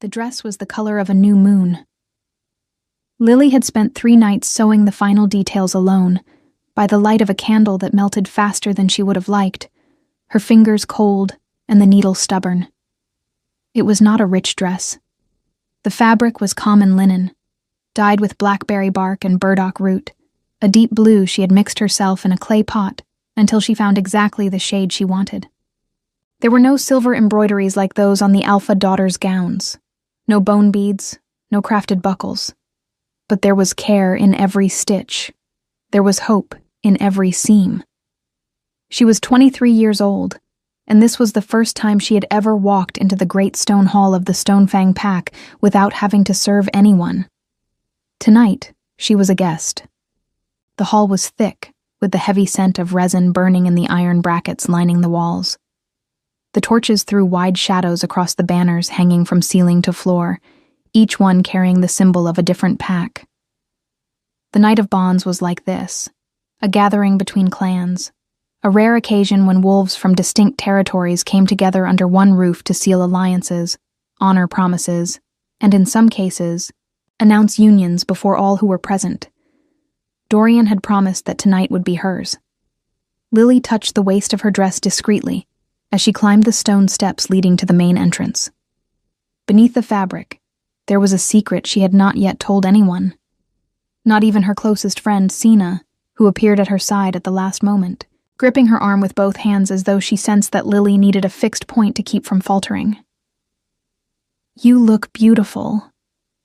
The dress was the color of a new moon. Lily had spent 3 nights sewing the final details alone, by the light of a candle that melted faster than she would have liked, her fingers cold and the needle stubborn. It was not a rich dress. The fabric was common linen, dyed with blackberry bark and burdock root, a deep blue she had mixed herself in a clay pot until she found exactly the shade she wanted. There were no silver embroideries like those on the Alpha daughters' gowns, no bone beads, no crafted buckles. But there was care in every stitch. There was hope in every seam. She was 23 years old, and this was the first time she had ever walked into the great stone hall of the Stonefang Pack without having to serve anyone. Tonight, she was a guest. The hall was thick, with the heavy scent of resin burning in the iron brackets lining the walls. The torches threw wide shadows across the banners hanging from ceiling to floor, each one carrying the symbol of a different pack. The Night of Bonds was like this, a gathering between clans, a rare occasion when wolves from distinct territories came together under one roof to seal alliances, honor promises, and in some cases, announce unions before all who were present. Dorian had promised that tonight would be hers. Lily touched the waist of her dress discreetly as she climbed the stone steps leading to the main entrance. Beneath the fabric, there was a secret she had not yet told anyone. Not even her closest friend, Sina, who appeared at her side at the last moment, gripping her arm with both hands as though she sensed that Lily needed a fixed point to keep from faltering. "You look beautiful,"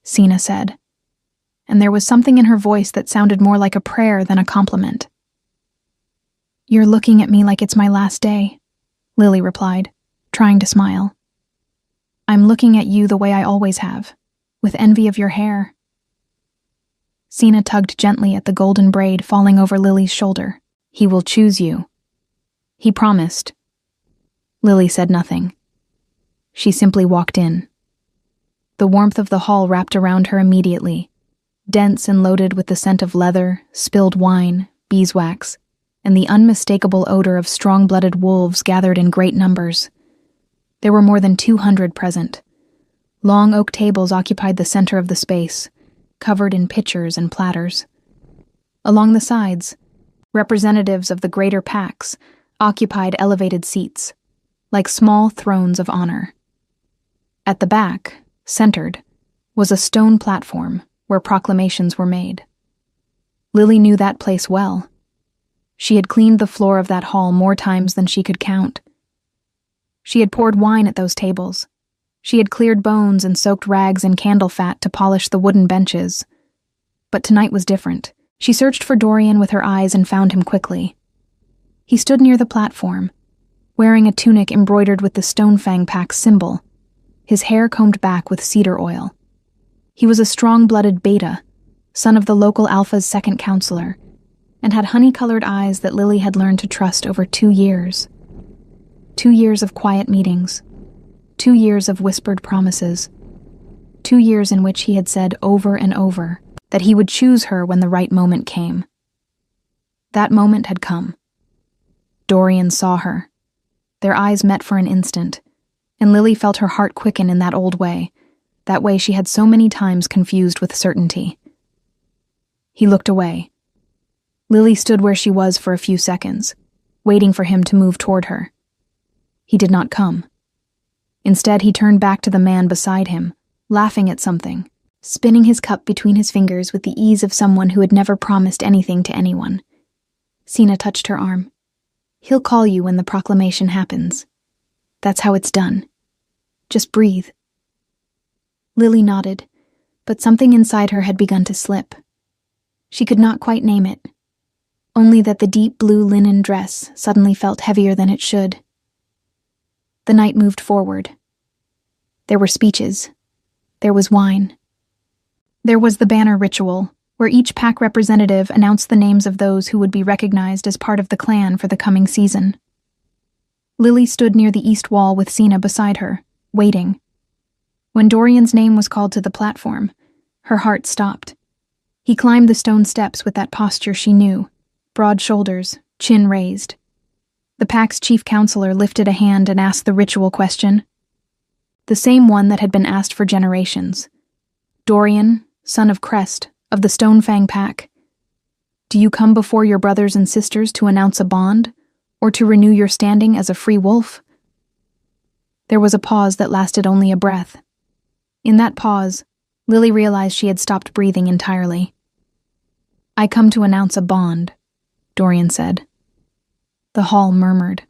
Sina said, and there was something in her voice that sounded more like a prayer than a compliment. "You're looking at me like it's my last day," Lily replied, trying to smile. "I'm looking at you the way I always have, with envy of your hair." Sina tugged gently at the golden braid falling over Lily's shoulder. "He will choose you." "He promised." Lily said nothing. She simply walked in. The warmth of the hall wrapped around her immediately, dense and loaded with the scent of leather, spilled wine, beeswax, and the unmistakable odor of strong-blooded wolves gathered in great numbers. There were more than 200 present. Long oak tables occupied the center of the space, covered in pitchers and platters. Along the sides, representatives of the greater packs occupied elevated seats, like small thrones of honor. At the back, centered, was a stone platform where proclamations were made. Lily knew that place well. She had cleaned the floor of that hall more times than she could count. She had poured wine at those tables. She had cleared bones and soaked rags in candle fat to polish the wooden benches. But tonight was different. She searched for Dorian with her eyes and found him quickly. He stood near the platform, wearing a tunic embroidered with the Stonefang Pack's symbol, his hair combed back with cedar oil. He was a strong-blooded beta, son of the local Alpha's second counselor, and had honey-colored eyes that Lily had learned to trust over 2 years. 2 years of quiet meetings, 2 years of whispered promises, 2 years in which he had said over and over that he would choose her when the right moment came. That moment had come. Dorian saw her. Their eyes met for an instant, and Lily felt her heart quicken in that old way, that way she had so many times confused with certainty. He looked away. Lily stood where she was for a few seconds, waiting for him to move toward her. He did not come. Instead, he turned back to the man beside him, laughing at something, spinning his cup between his fingers with the ease of someone who had never promised anything to anyone. Sina touched her arm. "He'll call you when the proclamation happens. That's how it's done. Just breathe." Lily nodded, but something inside her had begun to slip. She could not quite name it, only that the deep blue linen dress suddenly felt heavier than it should. The night moved forward. There were speeches. There was wine. There was the banner ritual, where each pack representative announced the names of those who would be recognized as part of the clan for the coming season. Lily stood near the east wall with Sina beside her, waiting. When Dorian's name was called to the platform, her heart stopped. He climbed the stone steps with that posture she knew, broad shoulders, chin raised. The pack's chief counselor lifted a hand and asked the ritual question. the same one that had been asked for generations. Dorian, son of Crest, of the Stonefang Pack. Do you come before your brothers and sisters to announce a bond, or to renew your standing as a free wolf? There was a pause that lasted only a breath. In that pause, Lily realized she had stopped breathing entirely. I come to announce a bond, Dorian said. The hall murmured.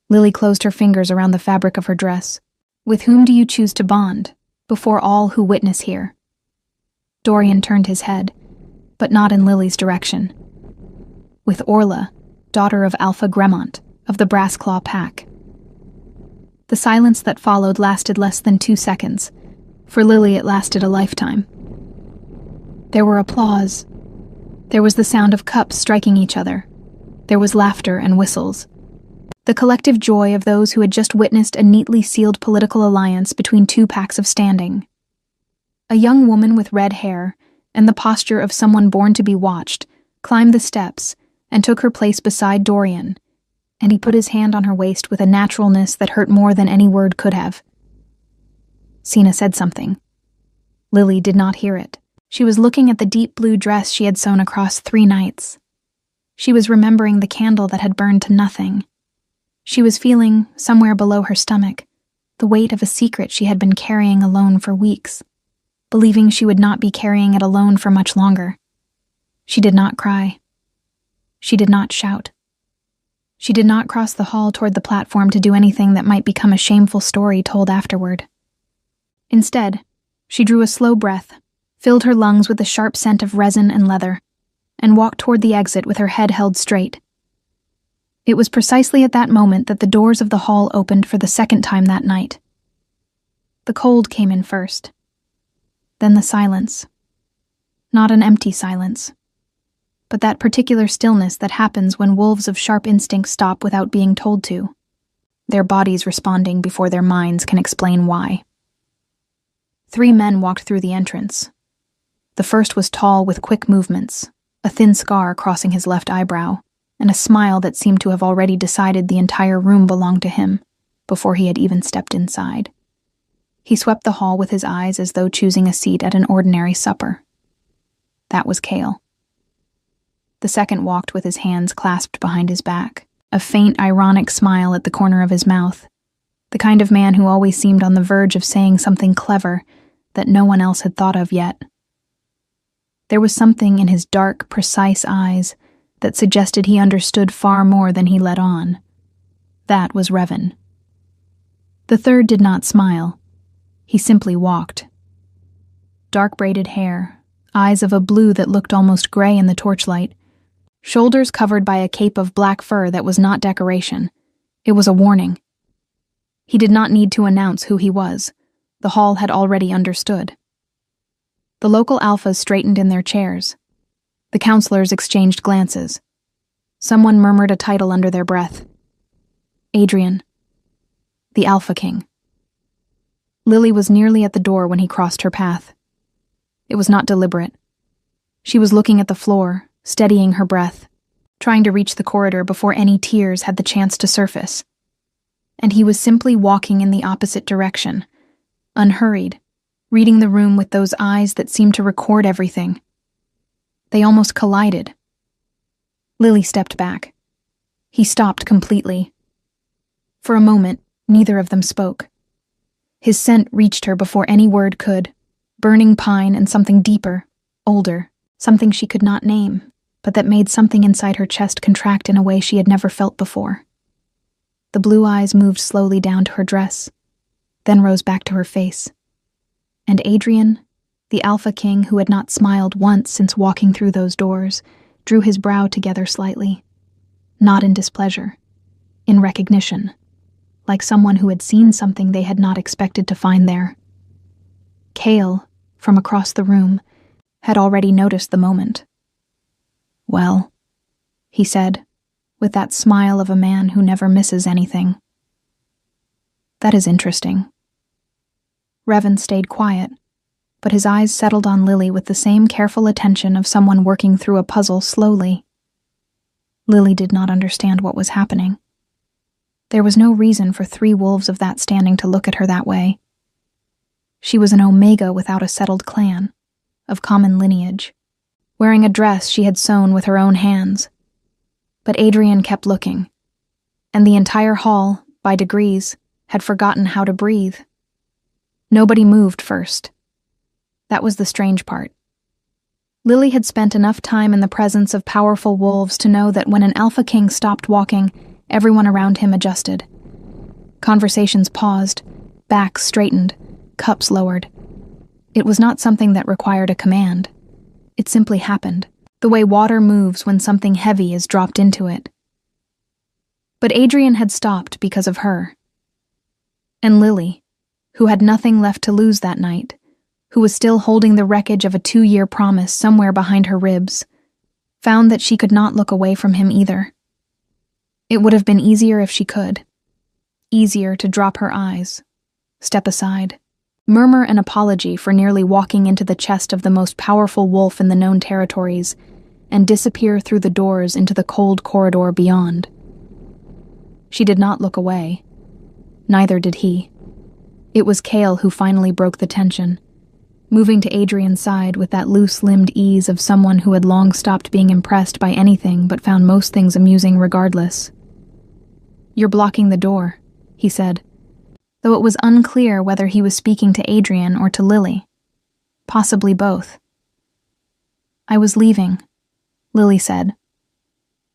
Lily closed her fingers around the fabric of her dress. With whom do you choose to bond, before all who witness here? Dorian turned his head, but not in Lily's direction. With Orla, daughter of Alpha Gremont, of the Brassclaw Pack. The silence that followed lasted less than 2 seconds. For Lily, it lasted a lifetime. There were applause. There was the sound of cups striking each other. There was laughter and whistles. The collective joy of those who had just witnessed a neatly sealed political alliance between 2 packs of standing. A young woman with red hair, and the posture of someone born to be watched, climbed the steps and took her place beside Dorian, and he put his hand on her waist with a naturalness that hurt more than any word could have. Sina said something. Lily did not hear it. She was looking at the deep blue dress she had sewn across 3 nights. She was remembering the candle that had burned to nothing. She was feeling, somewhere below her stomach, the weight of a secret she had been carrying alone for weeks, believing she would not be carrying it alone for much longer. She did not cry. She did not shout. She did not cross the hall toward the platform to do anything that might become a shameful story told afterward. Instead, she drew a slow breath, filled her lungs with the sharp scent of resin and leather, and walked toward the exit with her head held straight. It was precisely at that moment that the doors of the hall opened for the 2nd time that night. The cold came in first. Then the silence. Not an empty silence, but that particular stillness that happens when wolves of sharp instinct stop without being told to, their bodies responding before their minds can explain why. 3 men walked through the entrance. The first was tall with quick movements, a thin scar crossing his left eyebrow, and a smile that seemed to have already decided the entire room belonged to him before he had even stepped inside. He swept the hall with his eyes as though choosing a seat at an ordinary supper. That was Cale. The second walked with his hands clasped behind his back, a faint, ironic smile at the corner of his mouth, the kind of man who always seemed on the verge of saying something clever that no one else had thought of yet. There was something in his dark, precise eyes that suggested he understood far more than he let on. That was Revan. The third did not smile. He simply walked. Dark braided hair, eyes of a blue that looked almost gray in the torchlight, shoulders covered by a cape of black fur that was not decoration. It was a warning. He did not need to announce who he was. The hall had already understood. The local alphas straightened in their chairs. The counselors exchanged glances. Someone murmured a title under their breath. Adrian. The Alpha King. Lily was nearly at the door when he crossed her path. It was not deliberate. She was looking at the floor, steadying her breath, trying to reach the corridor before any tears had the chance to surface. And he was simply walking in the opposite direction, unhurried, reading the room with those eyes that seemed to record everything. They almost collided. Lily stepped back. He stopped completely. For a moment, neither of them spoke. His scent reached her before any word could, burning pine and something deeper, older, something she could not name, but that made something inside her chest contract in a way she had never felt before. The blue eyes moved slowly down to her dress, then rose back to her face. And Adrian, the Alpha King who had not smiled once since walking through those doors, drew his brow together slightly, not in displeasure, in recognition, like someone who had seen something they had not expected to find there. Cale, from across the room, had already noticed the moment. Well, he said, with that smile of a man who never misses anything. That is interesting. Revan stayed quiet, but his eyes settled on Lily with the same careful attention of someone working through a puzzle slowly. Lily did not understand what was happening. There was no reason for 3 wolves of that standing to look at her that way, She was an Omega without a settled clan, of common lineage, wearing a dress she had sewn with her own hands. But Adrian kept looking, and the entire hall, by degrees, had forgotten how to breathe. Nobody moved first. That was the strange part. Lily had spent enough time in the presence of powerful wolves to know that when an alpha king stopped walking, everyone around him adjusted. Conversations paused, backs straightened, cups lowered. It was not something that required a command. It simply happened, the way water moves when something heavy is dropped into it. But Adrian had stopped because of her. And Lily, who had nothing left to lose that night, who was still holding the wreckage of a 2-year promise somewhere behind her ribs, found that she could not look away from him either. It would have been easier if she could. Easier to drop her eyes, step aside, murmur an apology for nearly walking into the chest of the most powerful wolf in the known territories, and disappear through the doors into the cold corridor beyond. She did not look away. Neither did he. It was Cale who finally broke the tension, moving to Adrian's side with that loose-limbed ease of someone who had long stopped being impressed by anything but found most things amusing regardless. "You're blocking the door," he said, though it was unclear whether he was speaking to Adrian or to Lily. Possibly both. "I was leaving," Lily said.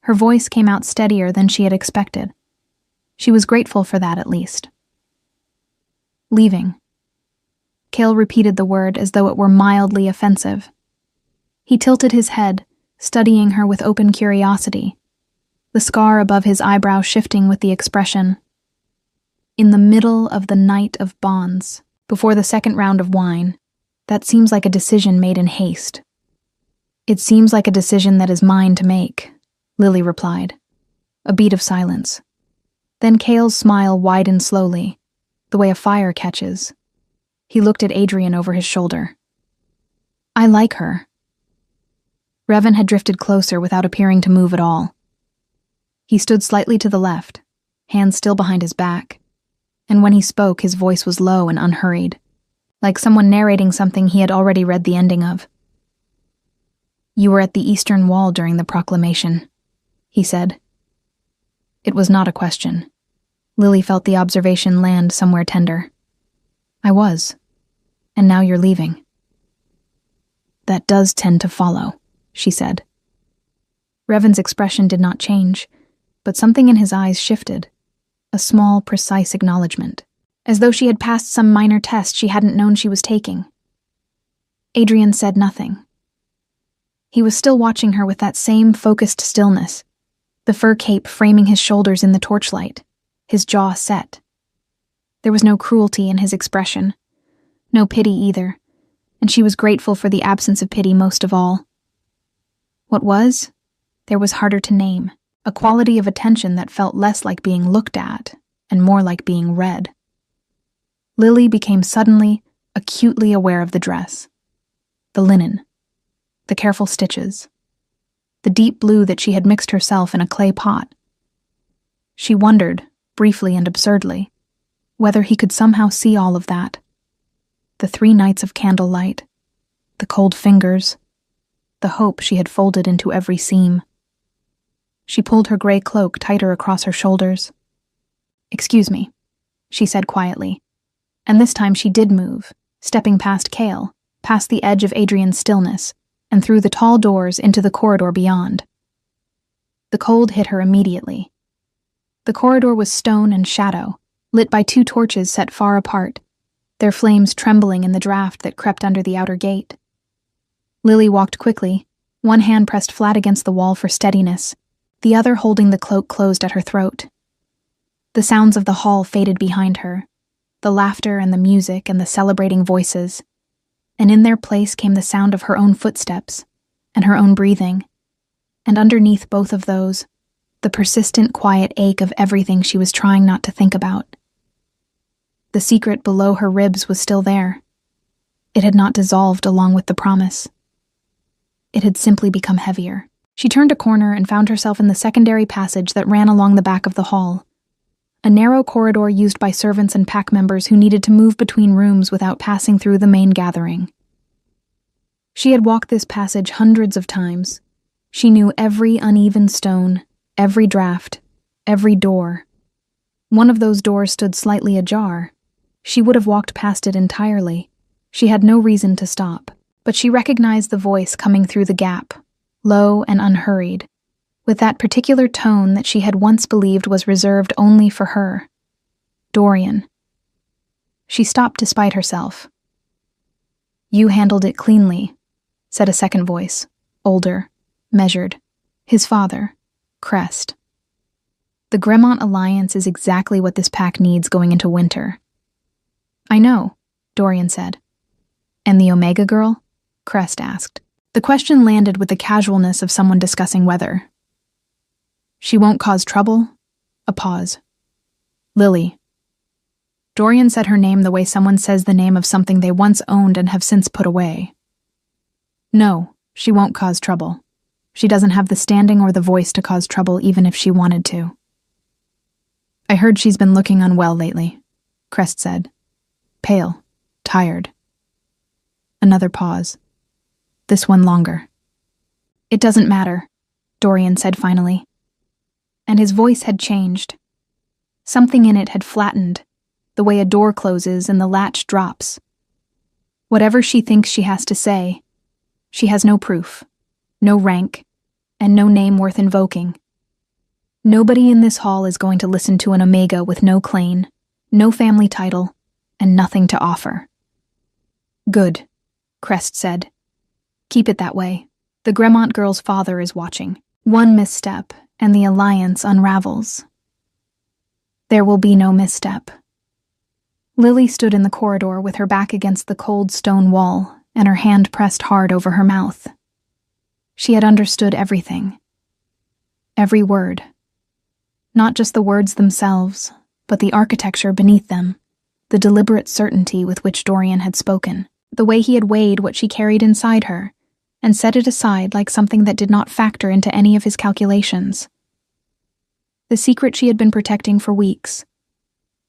Her voice came out steadier than she had expected. She was grateful for that, at least. "Leaving." Cale repeated the word as though it were mildly offensive. He tilted his head, studying her with open curiosity, the scar above his eyebrow shifting with the expression. "In the middle of the night of bonds, before the second round of wine, that seems like a decision made in haste." "It seems like a decision that is mine to make," Lily replied. A beat of silence. Then Cale's smile widened slowly, the way a fire catches. He looked at Adrian over his shoulder. "I like her." Revan had drifted closer without appearing to move at all. He stood slightly to the left, hands still behind his back, and when he spoke his voice was low and unhurried, like someone narrating something he had already read the ending of. "You were at the Eastern Wall during the proclamation," he said. It was not a question. Lily felt the observation land somewhere tender. "I was. And now you're leaving." "That does tend to follow," she said. Revan's expression did not change, but something in his eyes shifted, a small, precise acknowledgement, as though she had passed some minor test she hadn't known she was taking. Adrian said nothing. He was still watching her with that same focused stillness, the fur cape framing his shoulders in the torchlight, his jaw set. There was no cruelty in his expression, no pity either, and she was grateful for the absence of pity most of all. What was? There was harder to name, a quality of attention that felt less like being looked at and more like being read. Lily became suddenly, acutely aware of the dress, the linen, the careful stitches, the deep blue that she had mixed herself in a clay pot. She wondered, briefly and absurdly, whether he could somehow see all of that. The 3 nights of candlelight, the cold fingers, the hope she had folded into every seam. She pulled her gray cloak tighter across her shoulders. "Excuse me," she said quietly, and this time she did move, stepping past Cale, past the edge of Adrian's stillness, and through the tall doors into the corridor beyond. The cold hit her immediately. The corridor was stone and shadow, lit by 2 torches set far apart, their flames trembling in the draft that crept under the outer gate. Lily walked quickly, one hand pressed flat against the wall for steadiness, the other holding the cloak closed at her throat. The sounds of the hall faded behind her, the laughter and the music and the celebrating voices, and in their place came the sound of her own footsteps and her own breathing, and underneath both of those, the persistent quiet ache of everything she was trying not to think about. The secret below her ribs was still there. It had not dissolved along with the promise. It had simply become heavier. She turned a corner and found herself in the secondary passage that ran along the back of the hall. a narrow corridor used by servants and pack members who needed to move between rooms without passing through the main gathering. She had walked this passage hundreds of times. She knew every uneven stone, every draft, every door. One of those doors stood slightly ajar. She would have walked past it entirely. She had no reason to stop, but she recognized the voice coming through the gap, low and unhurried, with that particular tone that she had once believed was reserved only for her. Dorian. She stopped despite herself. "You handled it cleanly," said a second voice, older, measured. His father, Crest. "The Gremont Alliance is exactly what this pack needs going into winter." "I know," Dorian said. "And the Omega girl?" Crest asked. The question landed with the casualness of someone discussing weather. "She won't cause trouble?" A pause. "Lily." Dorian said her name the way someone says the name of something they once owned and have since put away. "No, she won't cause trouble. She doesn't have the standing or the voice to cause trouble even if she wanted to." "I heard she's been looking unwell lately," Crest said. "Pale, tired." Another pause. This one longer. "It doesn't matter," Dorian said finally. And his voice had changed. Something in it had flattened, the way a door closes and the latch drops. Whatever she thinks she has to say, she has no proof, no rank, and no name worth invoking. Nobody in this hall is going to listen to an Omega with no claim, no family title, and nothing to offer. "Good," Crest said. "Keep it that way. The Gremont girl's father is watching. One misstep, and the alliance unravels." "There will be no misstep." Lily stood in the corridor with her back against the cold stone wall and her hand pressed hard over her mouth. She had understood everything. Every word. Not just the words themselves, but the architecture beneath them, the deliberate certainty with which Dorian had spoken, the way he had weighed what she carried inside her, and set it aside like something that did not factor into any of his calculations. The secret she had been protecting for weeks.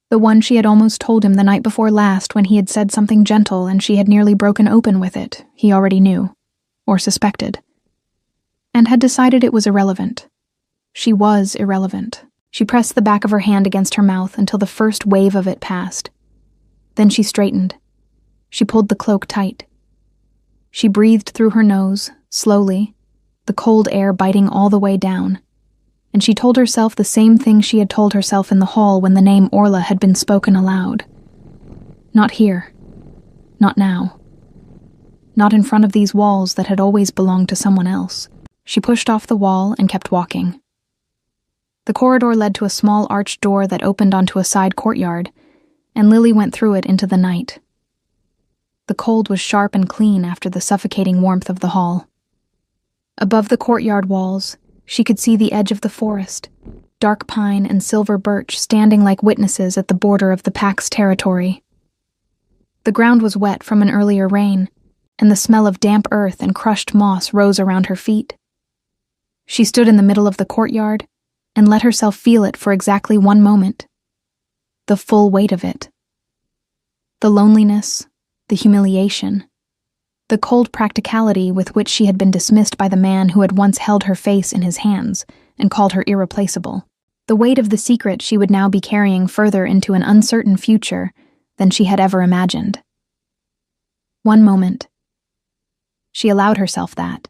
The one she had almost told him the night before last when he had said something gentle and she had nearly broken open with it, he already knew, or suspected, and had decided it was irrelevant. She was irrelevant. She pressed the back of her hand against her mouth until the first wave of it passed. Then she straightened. She pulled the cloak tight. She breathed through her nose, slowly, the cold air biting all the way down, and she told herself the same thing she had told herself in the hall when the name Orla had been spoken aloud. Not here. Not now. Not in front of these walls that had always belonged to someone else. She pushed off the wall and kept walking. The corridor led to a small arched door that opened onto a side courtyard, and Lily went through it into the night. The cold was sharp and clean after the suffocating warmth of the hall. Above the courtyard walls, she could see the edge of the forest, dark pine and silver birch standing like witnesses at the border of the pack's territory. The ground was wet from an earlier rain, and the smell of damp earth and crushed moss rose around her feet. She stood in the middle of the courtyard and let herself feel it for exactly one moment. The full weight of it. The loneliness, the humiliation, the cold practicality with which she had been dismissed by the man who had once held her face in his hands and called her irreplaceable. The weight of the secret she would now be carrying further into an uncertain future than she had ever imagined. One moment. She allowed herself that.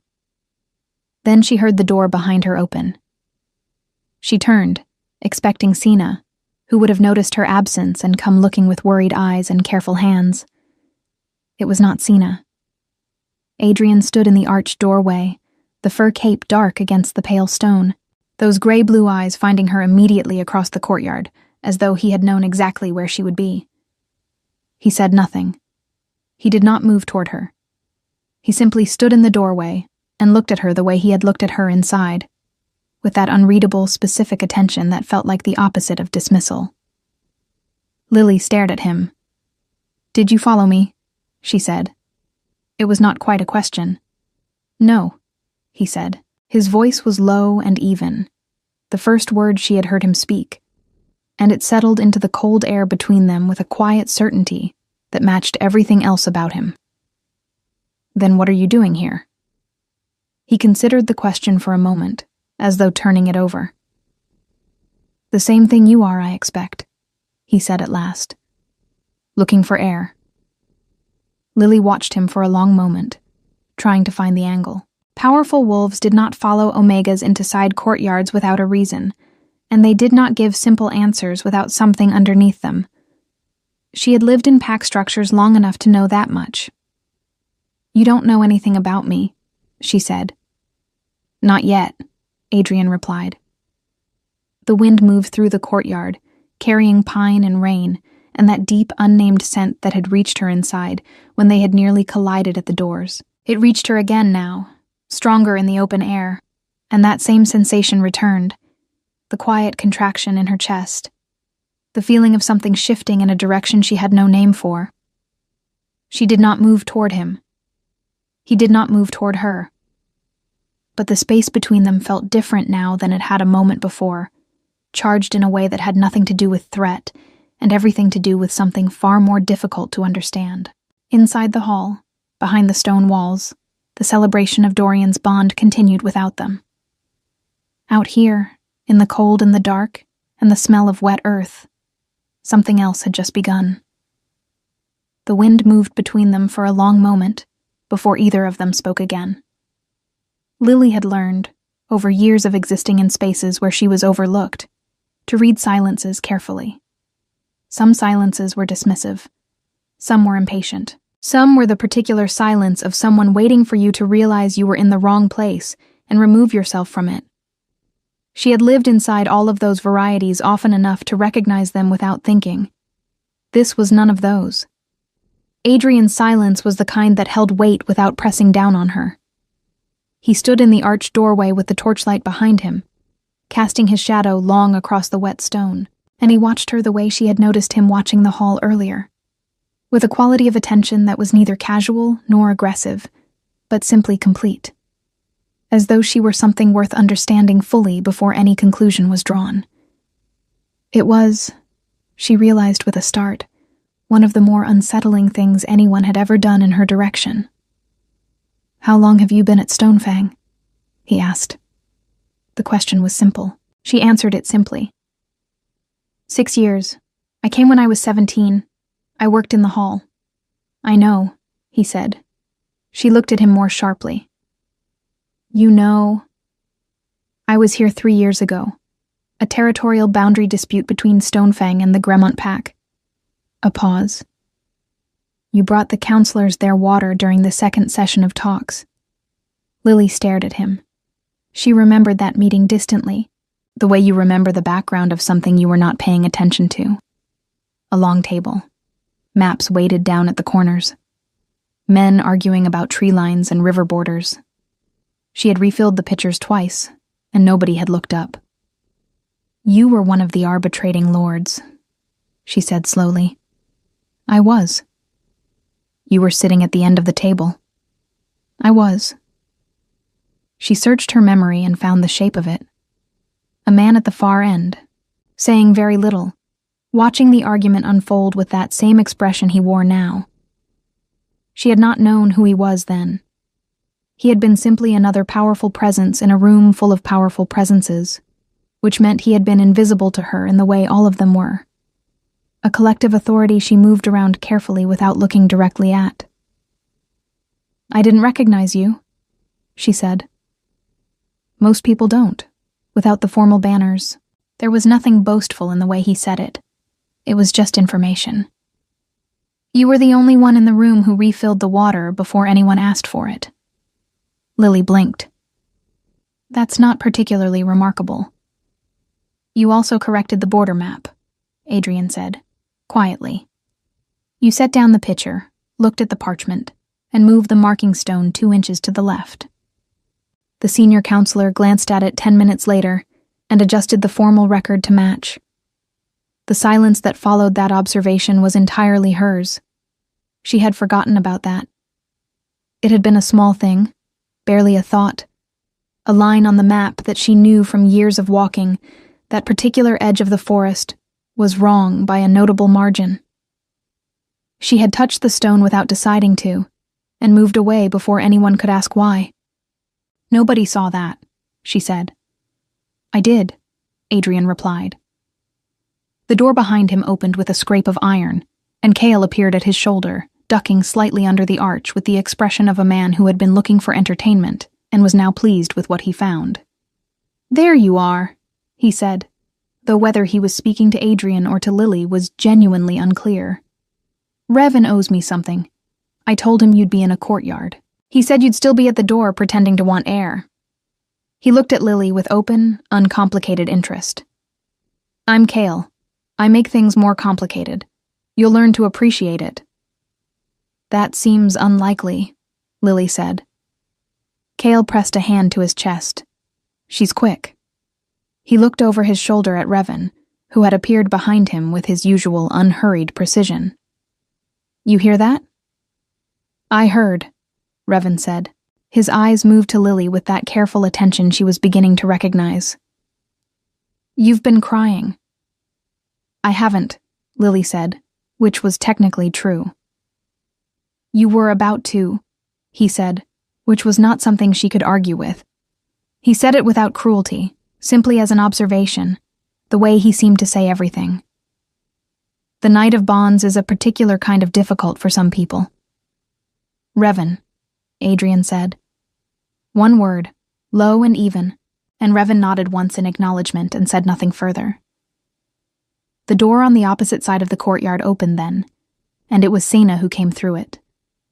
Then she heard the door behind her open. She turned, expecting Sina, who would have noticed her absence and come looking with worried eyes and careful hands. It was not Sina. Adrian stood in the arched doorway, the fur cape dark against the pale stone, those gray-blue eyes finding her immediately across the courtyard, as though he had known exactly where she would be. He said nothing. He did not move toward her. He simply stood in the doorway and looked at her the way he had looked at her inside, with that unreadable, specific attention that felt like the opposite of dismissal. Lily stared at him. "Did you follow me?" she said. It was not quite a question. "No," he said. His voice was low and even, the first words she had heard him speak. and it settled into the cold air between them with a quiet certainty that matched everything else about him. "Then what are you doing here?" He considered the question for a moment, as though turning it over. "The same thing you are, I expect," he said at last. "Looking for air." Lily watched him for a long moment, trying to find the angle. Powerful wolves did not follow omegas into side courtyards without a reason, and they did not give simple answers without something underneath them. She had lived in pack structures long enough to know that much. "You don't know anything about me," she said. "Not yet," Adrian replied. The wind moved through the courtyard, carrying pine and rain, and that deep, unnamed scent that had reached her inside when they had nearly collided at the doors. It reached her again now, stronger in the open air, and that same sensation returned, the quiet contraction in her chest, the feeling of something shifting in a direction she had no name for. She did not move toward him. He did not move toward her. But the space between them felt different now than it had a moment before, charged in a way that had nothing to do with threat and everything to do with something far more difficult to understand. Inside the hall, behind the stone walls, the celebration of Dorian's bond continued without them. Out here, in the cold and the dark, and the smell of wet earth, something else had just begun. The wind moved between them for a long moment before either of them spoke again. Lily had learned, over years of existing in spaces where she was overlooked, to read silences carefully. Some silences were dismissive. Some were impatient. Some were the particular silence of someone waiting for you to realize you were in the wrong place and remove yourself from it. She had lived inside all of those varieties often enough to recognize them without thinking. This was none of those. Adrian's silence was the kind that held weight without pressing down on her. He stood in the arched doorway with the torchlight behind him, casting his shadow long across the wet stone, and he watched her the way she had noticed him watching the hall earlier, with a quality of attention that was neither casual nor aggressive, but simply complete, as though she were something worth understanding fully before any conclusion was drawn. It was, she realized with a start, one of the more unsettling things anyone had ever done in her direction. "How long have you been at Stonefang?" he asked. The question was simple. She answered it simply. 6 years. I came when I was 17. I worked in the hall." "I know," he said. She looked at him more sharply. "You know?" "I was here 3 years ago. A territorial boundary dispute between Stonefang and the Gremont Pack." A pause. "You brought the counselors their water during the second session of talks." Lily stared at him. She remembered that meeting distantly, the way you remember the background of something you were not paying attention to. A long table. Maps weighted down at the corners. Men arguing about tree lines and river borders. She had refilled the pitchers twice, and nobody had looked up. "You were one of the arbitrating lords," she said slowly. "I was." "You were sitting at the end of the table." "I was." She searched her memory and found the shape of it. A man at the far end, saying very little, watching the argument unfold with that same expression he wore now. She had not known who he was then. He had been simply another powerful presence in a room full of powerful presences, which meant he had been invisible to her in the way all of them were. A collective authority she moved around carefully without looking directly at. "I didn't recognize you," she said. Most people don't, without the formal banners. There was nothing boastful in the way he said it. It was just information. "You were the only one in the room who refilled the water before anyone asked for it." Lily blinked. "That's not particularly remarkable." "You also corrected the border map," Adrian said, quietly. "You set down the pitcher, looked at the parchment, and moved the marking stone 2 inches to the left." The senior counselor glanced at it 10 minutes later and adjusted the formal record to match. The silence that followed that observation was entirely hers. She had forgotten about that. It had been a small thing, barely a thought. A line on the map that she knew from years of walking, that particular edge of the forest, was wrong by a notable margin. She had touched the stone without deciding to, and moved away before anyone could ask why. "Nobody saw that," she said. "I did," Adrian replied. The door behind him opened with a scrape of iron, and Cale appeared at his shoulder, ducking slightly under the arch with the expression of a man who had been looking for entertainment and was now pleased with what he found. "There you are," he said, though whether he was speaking to Adrian or to Lily was genuinely unclear. "Revan owes me something. I told him you'd be in a courtyard. He said you'd still be at the door pretending to want air." He looked at Lily with open, uncomplicated interest. "I'm Cale. I make things more complicated. You'll learn to appreciate it." "That seems unlikely," Lily said. Cale pressed a hand to his chest. "She's quick." He looked over his shoulder at Revan, who had appeared behind him with his usual unhurried precision. "You hear that?" "I heard," Revan said. His eyes moved to Lily with that careful attention she was beginning to recognize. "You've been crying." "I haven't," Lily said, which was technically true. "You were about to," he said, which was not something she could argue with. He said it without cruelty, simply as an observation, the way he seemed to say everything. "The Night of Bonds is a particular kind of difficult for some people." "Revan," Adrian said. One word, low and even, and Revan nodded once in acknowledgement and said nothing further. The door on the opposite side of the courtyard opened then, and it was Cena who came through it,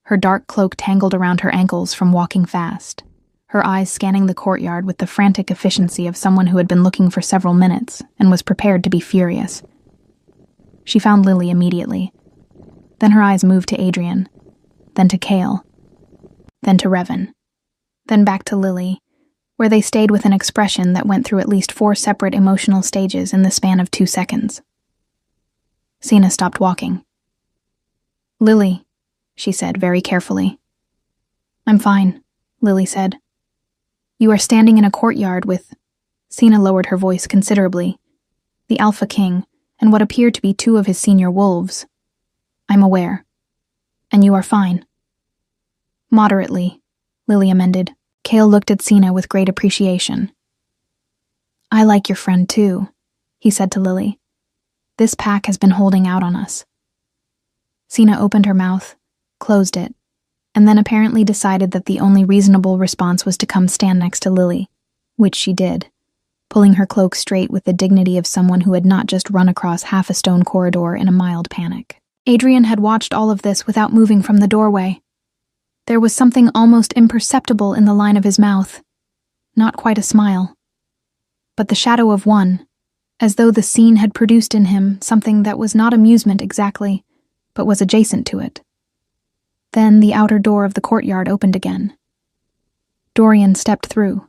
her dark cloak tangled around her ankles from walking fast, her eyes scanning the courtyard with the frantic efficiency of someone who had been looking for several minutes and was prepared to be furious. She found Lily immediately. Then her eyes moved to Adrian, then to Cale, then to Revan, then back to Lily, where they stayed with an expression that went through at least 4 separate emotional stages in the span of 2 seconds. Cena stopped walking. "Lily," she said very carefully. "I'm fine," Lily said. "You are standing in a courtyard with—" Cena lowered her voice considerably. "The Alpha King, and what appear to be 2 of his senior wolves. I'm aware. And you are fine." "Moderately," Lily amended. Cale looked at Cena with great appreciation. "I like your friend too," he said to Lily. "This pack has been holding out on us." Cena opened her mouth, closed it, and then apparently decided that the only reasonable response was to come stand next to Lily, which she did, pulling her cloak straight with the dignity of someone who had not just run across half a stone corridor in a mild panic. Adrian had watched all of this without moving from the doorway. There was something almost imperceptible in the line of his mouth. Not quite a smile, but the shadow of one, as though the scene had produced in him something that was not amusement exactly, but was adjacent to it. Then the outer door of the courtyard opened again. Dorian stepped through.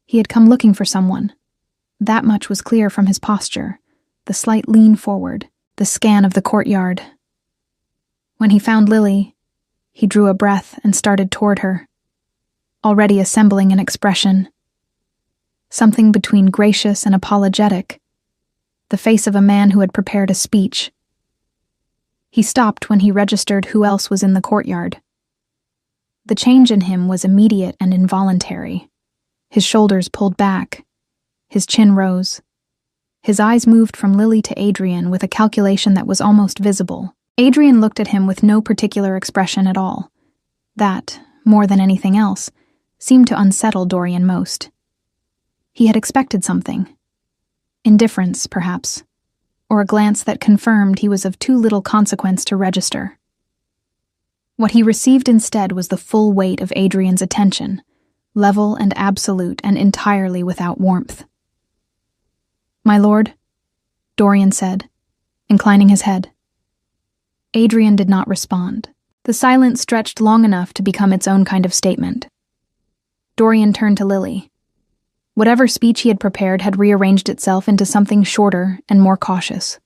He had come looking for someone. That much was clear from his posture, the slight lean forward, the scan of the courtyard. When he found Lily, he drew a breath and started toward her, already assembling an expression. Something between gracious and apologetic, the face of a man who had prepared a speech. He stopped when he registered who else was in the courtyard. The change in him was immediate and involuntary. His shoulders pulled back, his chin rose. His eyes moved from Lily to Adrian with a calculation that was almost visible. Adrian looked at him with no particular expression at all. That, more than anything else, seemed to unsettle Dorian most. He had expected something. Indifference, perhaps, or a glance that confirmed he was of too little consequence to register. What he received instead was the full weight of Adrian's attention, level and absolute and entirely without warmth. "My lord," Dorian said, inclining his head. Adrian did not respond. The silence stretched long enough to become its own kind of statement. Dorian turned to Lily. Whatever speech he had prepared had rearranged itself into something shorter and more cautious.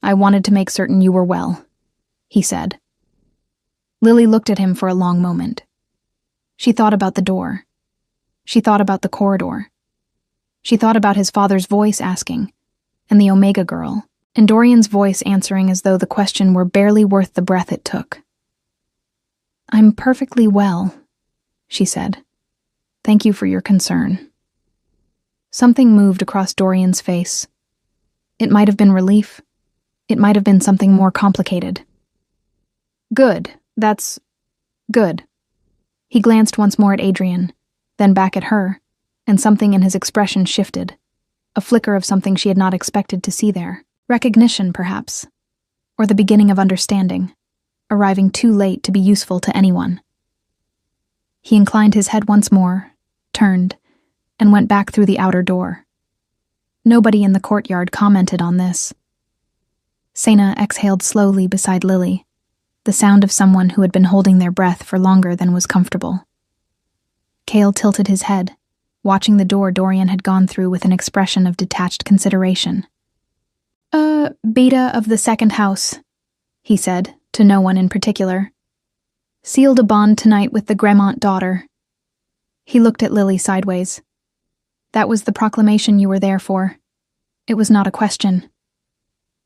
"I wanted to make certain you were well," he said. Lily looked at him for a long moment. She thought about the door. She thought about the corridor. She thought about his father's voice asking, and the Omega Girl, and Dorian's voice answering as though the question were barely worth the breath it took. "I'm perfectly well," she said. "Thank you for your concern." Something moved across Dorian's face. It might have been relief. It might have been something more complicated. "Good, that's good." He glanced once more at Adrian, then back at her, and something in his expression shifted. A flicker of something she had not expected to see there. Recognition, perhaps. Or the beginning of understanding, arriving too late to be useful to anyone. He inclined his head once more, turned, and went back through the outer door. Nobody in the courtyard commented on this. Sena exhaled slowly beside Lily, the sound of someone who had been holding their breath for longer than was comfortable. Cale tilted his head, watching the door Dorian had gone through with an expression of detached consideration. Beta of the second house," he said, to no one in particular. "Sealed a bond tonight with the Gremont daughter." He looked at Lily sideways. "That was the proclamation you were there for. It was not a question."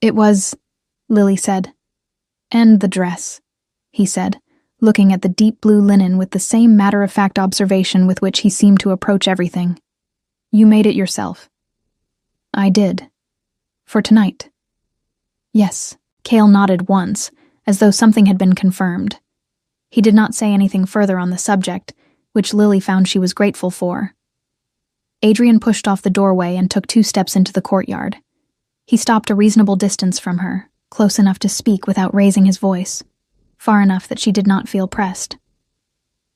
"It was," Lily said. "And the dress," he said, looking at the deep blue linen with the same matter-of-fact observation with which he seemed to approach everything. "You made it yourself." "I did. For tonight." "Yes." Cale nodded once, as though something had been confirmed. He did not say anything further on the subject, which Lily found she was grateful for. Adrian pushed off the doorway and took 2 steps into the courtyard. He stopped a reasonable distance from her, close enough to speak without raising his voice, far enough that she did not feel pressed.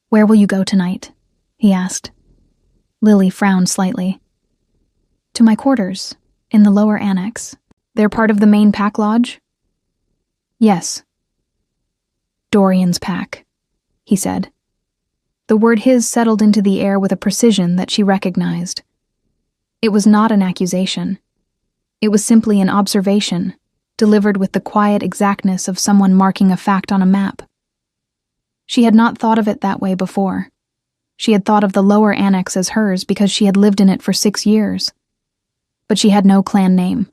"Where will you go tonight?" he asked. Lily frowned slightly. "To my quarters, in the lower annex. They're part of the main pack lodge?" "Yes." "Dorian's pack," he said. The word his settled into the air with a precision that she recognized. It was not an accusation. It was simply an observation, delivered with the quiet exactness of someone marking a fact on a map. She had not thought of it that way before. She had thought of the lower annex as hers because she had lived in it for 6 years. But she had no clan name,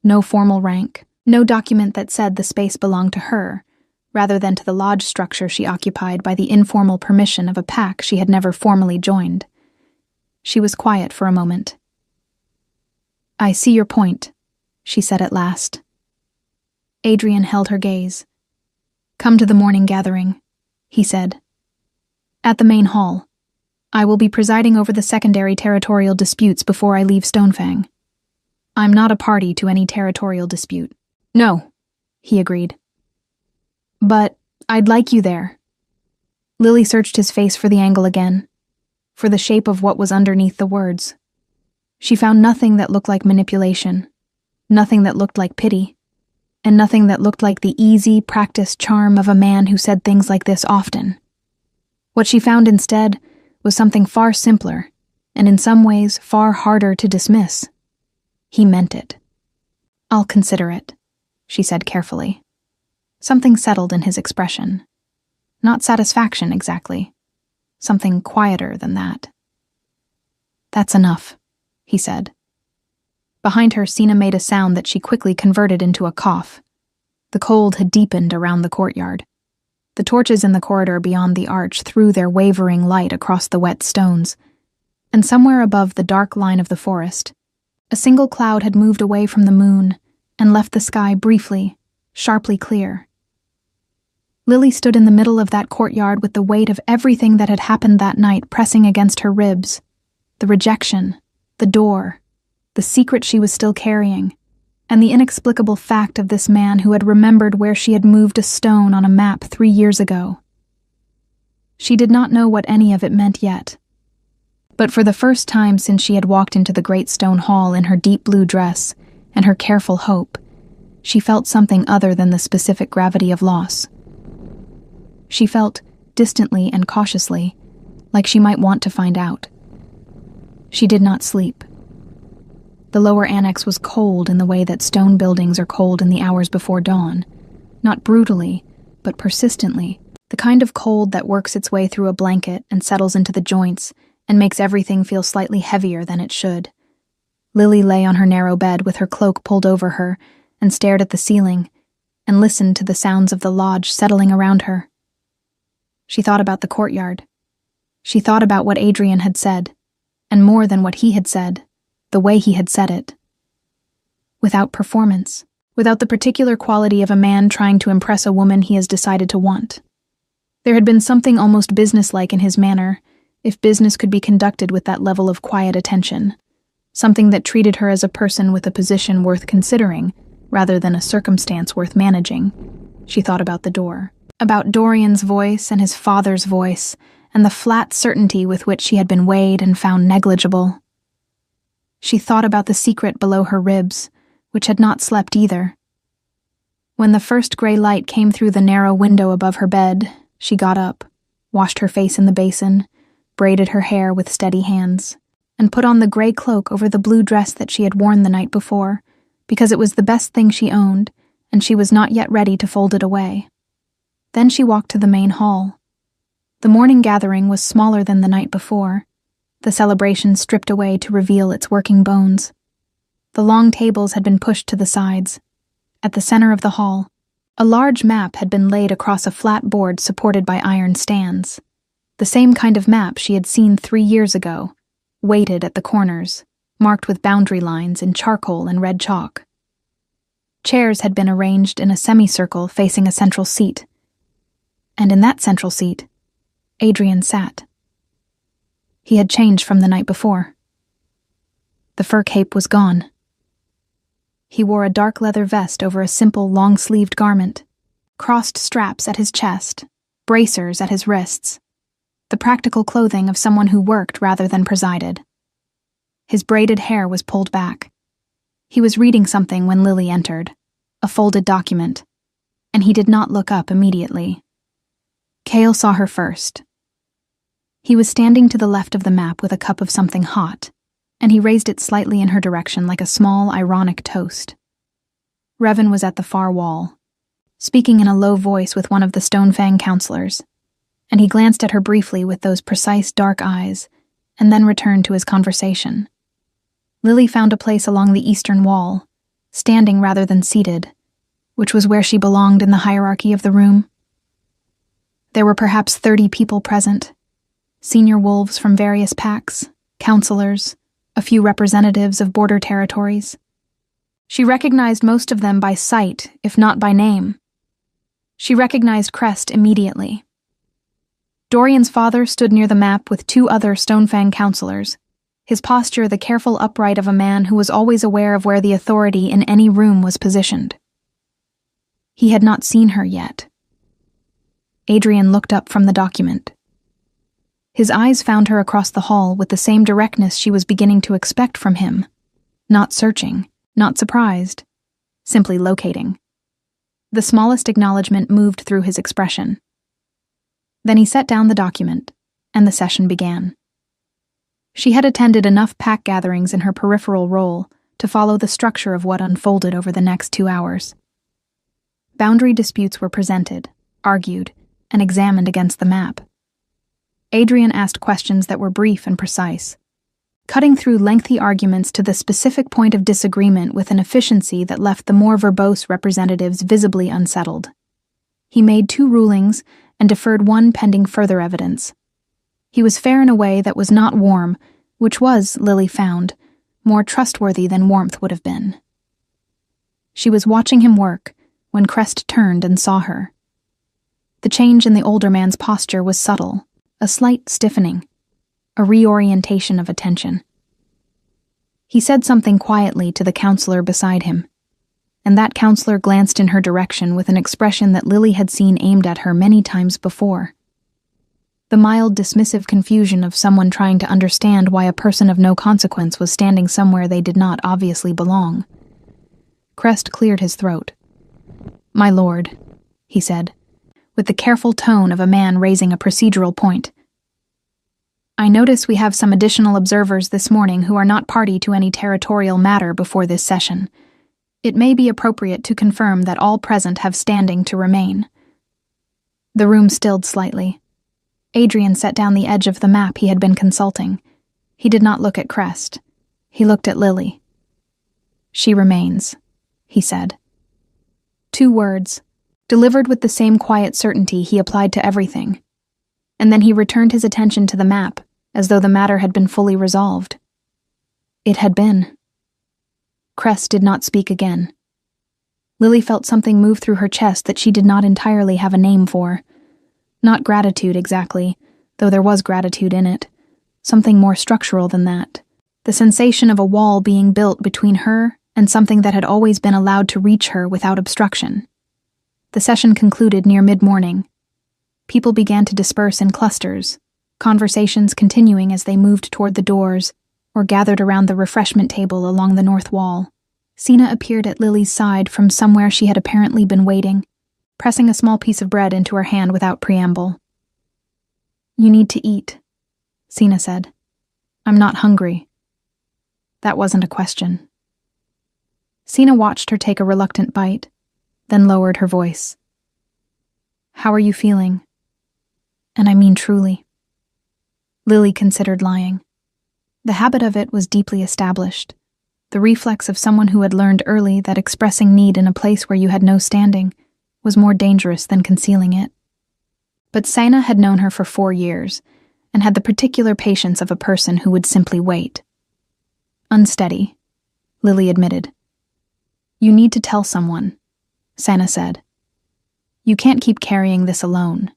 no formal rank, no document that said the space belonged to her, rather than to the lodge structure she occupied by the informal permission of a pack she had never formally joined. She was quiet for a moment. "I see your point," she said at last. Adrian held her gaze. "Come to the morning gathering," he said. "At the main hall. I will be presiding over the secondary territorial disputes before I leave Stonefang. I'm not a party to any territorial dispute." "No," he agreed. "But I'd like you there." Lily searched his face for the angle again, for the shape of what was underneath the words. She found nothing that looked like manipulation, nothing that looked like pity, and nothing that looked like the easy, practiced charm of a man who said things like this often. What she found instead was something far simpler, and in some ways far harder to dismiss. He meant it. "I'll consider it," she said carefully. Something settled in his expression. Not satisfaction, exactly. Something quieter than that. "That's enough," he said. Behind her, Sena made a sound that she quickly converted into a cough. The cold had deepened around the courtyard. The torches in the corridor beyond the arch threw their wavering light across the wet stones, and somewhere above the dark line of the forest, a single cloud had moved away from the moon and left the sky briefly, sharply clear. Lily stood in the middle of that courtyard with the weight of everything that had happened that night pressing against her ribs. The rejection, the door, the secret she was still carrying, and the inexplicable fact of this man who had remembered where she had moved a stone on a map 3 years ago. She did not know what any of it meant yet. But for the first time since she had walked into the great stone hall in her deep blue dress and her careful hope, she felt something other than the specific gravity of loss. She felt, distantly and cautiously, like she might want to find out. She did not sleep. The lower annex was cold in the way that stone buildings are cold in the hours before dawn. Not brutally, but persistently, the kind of cold that works its way through a blanket and settles into the joints and makes everything feel slightly heavier than it should. Lily lay on her narrow bed with her cloak pulled over her and stared at the ceiling and listened to the sounds of the lodge settling around her. She thought about the courtyard. She thought about what Adrian had said, and more than what he had said, the way he had said it. Without performance, without the particular quality of a man trying to impress a woman he has decided to want. There had been something almost businesslike in his manner, if business could be conducted with that level of quiet attention, something that treated her as a person with a position worth considering, rather than a circumstance worth managing. She thought about the door, about Dorian's voice and his father's voice, and the flat certainty with which she had been weighed and found negligible. She thought about the secret below her ribs, which had not slept either. When the first gray light came through the narrow window above her bed, she got up, washed her face in the basin, braided her hair with steady hands, and put on the gray cloak over the blue dress that she had worn the night before, because it was the best thing she owned, and she was not yet ready to fold it away. Then she walked to the main hall. The morning gathering was smaller than the night before, the celebration stripped away to reveal its working bones. The long tables had been pushed to the sides. At the center of the hall, a large map had been laid across a flat board supported by iron stands. The same kind of map she had seen 3 years ago, weighted at the corners, marked with boundary lines in charcoal and red chalk. Chairs had been arranged in a semicircle facing a central seat. And in that central seat, Adrian sat. He had changed from the night before. The fur cape was gone. He wore a dark leather vest over a simple long-sleeved garment, crossed straps at his chest, bracers at his wrists, the practical clothing of someone who worked rather than presided. His braided hair was pulled back. He was reading something when Lily entered, a folded document, and he did not look up immediately. Cale saw her first. He was standing to the left of the map with a cup of something hot, and he raised it slightly in her direction like a small, ironic toast. Revan was at the far wall, speaking in a low voice with one of the Stonefang counselors, and he glanced at her briefly with those precise dark eyes, and then returned to his conversation. Lily found a place along the eastern wall, standing rather than seated, which was where she belonged in the hierarchy of the room. There were perhaps 30 people present, senior wolves from various packs, counselors, a few representatives of border territories. She recognized most of them by sight, if not by name. She recognized Crest immediately. Dorian's father stood near the map with 2 other Stonefang counselors, his posture the careful upright of a man who was always aware of where the authority in any room was positioned. He had not seen her yet. Adrian looked up from the document. His eyes found her across the hall with the same directness she was beginning to expect from him. Not searching, not surprised, simply locating. The smallest acknowledgement moved through his expression. Then he set down the document, and the session began. She had attended enough pack gatherings in her peripheral role to follow the structure of what unfolded over the next 2 hours. Boundary disputes were presented, argued, and examined against the map. Adrian asked questions that were brief and precise, cutting through lengthy arguments to the specific point of disagreement with an efficiency that left the more verbose representatives visibly unsettled. He made 2 rulings and deferred 1 pending further evidence. He was fair in a way that was not warm, which was, Lily found, more trustworthy than warmth would have been. She was watching him work when Crest turned and saw her. The change in the older man's posture was subtle, a slight stiffening, a reorientation of attention. He said something quietly to the counselor beside him, and that counselor glanced in her direction with an expression that Lily had seen aimed at her many times before. The mild, dismissive confusion of someone trying to understand why a person of no consequence was standing somewhere they did not obviously belong. Crest cleared his throat. "My lord," he said, with the careful tone of a man raising a procedural point. "I notice we have some additional observers this morning who are not party to any territorial matter before this session. It may be appropriate to confirm that all present have standing to remain." The room stilled slightly. Adrian set down the edge of the map he had been consulting. He did not look at Crest. He looked at Lily. "She remains," he said. 2 words, delivered with the same quiet certainty he applied to everything. And then he returned his attention to the map, as though the matter had been fully resolved. It had been. Cress did not speak again. Lily felt something move through her chest that she did not entirely have a name for. Not gratitude exactly, though there was gratitude in it. Something more structural than that. The sensation of a wall being built between her and something that had always been allowed to reach her without obstruction. The session concluded near mid-morning. People began to disperse in clusters, conversations continuing as they moved toward the doors or gathered around the refreshment table along the north wall. Sina appeared at Lily's side from somewhere she had apparently been waiting, pressing a small piece of bread into her hand without preamble. "You need to eat," Sina said. "I'm not hungry." That wasn't a question. Sina watched her take a reluctant bite, then lowered her voice. "How are you feeling? And I mean truly." Lily considered lying. The habit of it was deeply established, the reflex of someone who had learned early that expressing need in a place where you had no standing was more dangerous than concealing it. But Sina had known her for 4 years, and had the particular patience of a person who would simply wait. "Unsteady," Lily admitted. "You need to tell someone," Sina said. "You can't keep carrying this alone.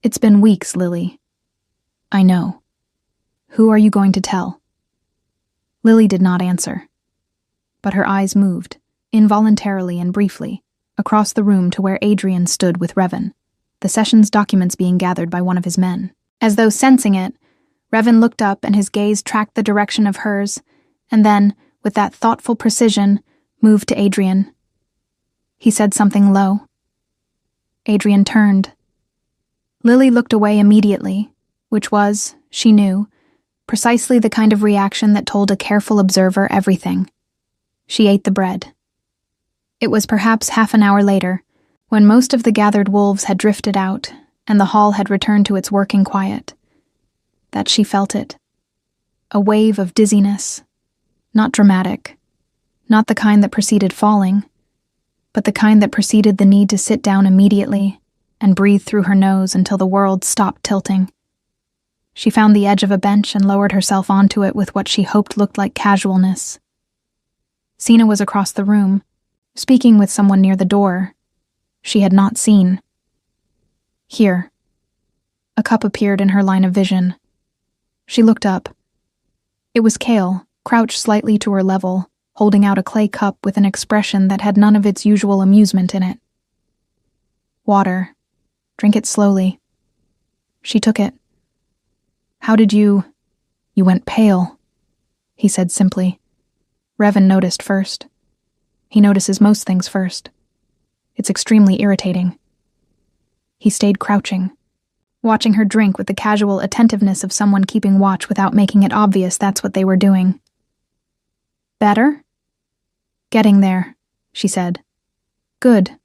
It's been weeks, Lily." "I know. Who are you going to tell?" Lily did not answer, but her eyes moved, involuntarily and briefly, across the room to where Adrian stood with Revan, the session's documents being gathered by one of his men. As though sensing it, Revan looked up and his gaze tracked the direction of hers, and then, with that thoughtful precision, moved to Adrian. He said something low. Adrian turned. Lily looked away immediately, which was, she knew, precisely the kind of reaction that told a careful observer everything. She ate the bread. It was perhaps half an hour later, when most of the gathered wolves had drifted out and the hall had returned to its working quiet, that she felt it. A wave of dizziness, not dramatic, not the kind that preceded falling, but the kind that preceded the need to sit down immediately and breathe through her nose until the world stopped tilting. She found the edge of a bench and lowered herself onto it with what she hoped looked like casualness. Sina was across the room, speaking with someone near the door. She had not seen. "Here." A cup appeared in her line of vision. She looked up. It was Kale, crouched slightly to her level, holding out a clay cup with an expression that had none of its usual amusement in it. "Water. Drink it slowly." She took it. "How did you went pale," he said simply. Revan noticed first. He notices most things first. It's extremely irritating. He stayed crouching, watching her drink with the casual attentiveness of someone keeping watch without making it obvious that's what they were doing. "Better?" "Getting there," she said. "Good."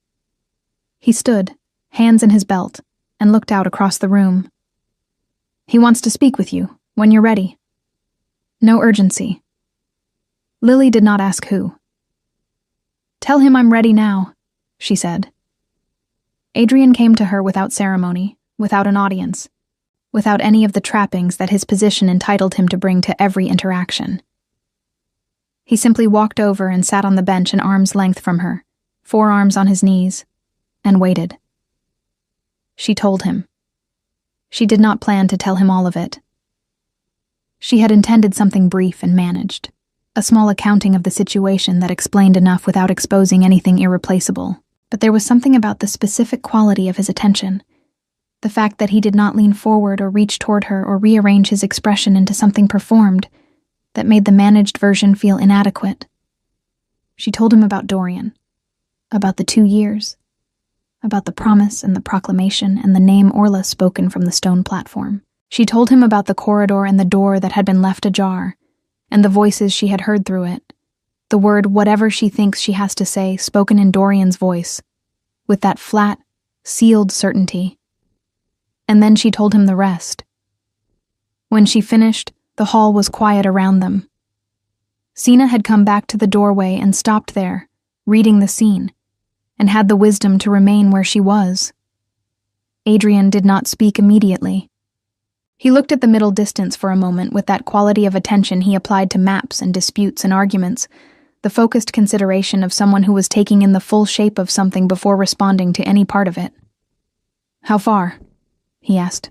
He stood, hands in his belt, and looked out across the room. "He wants to speak with you, when you're ready." No urgency. Lily did not ask who. "Tell him I'm ready now," she said. Adrian came to her without ceremony, without an audience, without any of the trappings that his position entitled him to bring to every interaction. He simply walked over and sat on the bench an arm's length from her, forearms on his knees, and waited. She told him. She did not plan to tell him all of it. She had intended something brief and managed, a small accounting of the situation that explained enough without exposing anything irreplaceable. But there was something about the specific quality of his attention, the fact that he did not lean forward or reach toward her or rearrange his expression into something performed, that made the managed version feel inadequate. She told him about Dorian, about the 2 years, about the promise and the proclamation and the name Orla spoken from the stone platform. She told him about the corridor and the door that had been left ajar, and the voices she had heard through it. The word whatever she thinks she has to say spoken in Dorian's voice, with that flat, sealed certainty. And then she told him the rest. When she finished, the hall was quiet around them. Sina had come back to the doorway and stopped there, reading the scene, and had the wisdom to remain where she was. Adrian did not speak immediately. He looked at the middle distance for a moment with that quality of attention he applied to maps and disputes and arguments, the focused consideration of someone who was taking in the full shape of something before responding to any part of it. "How far?" he asked.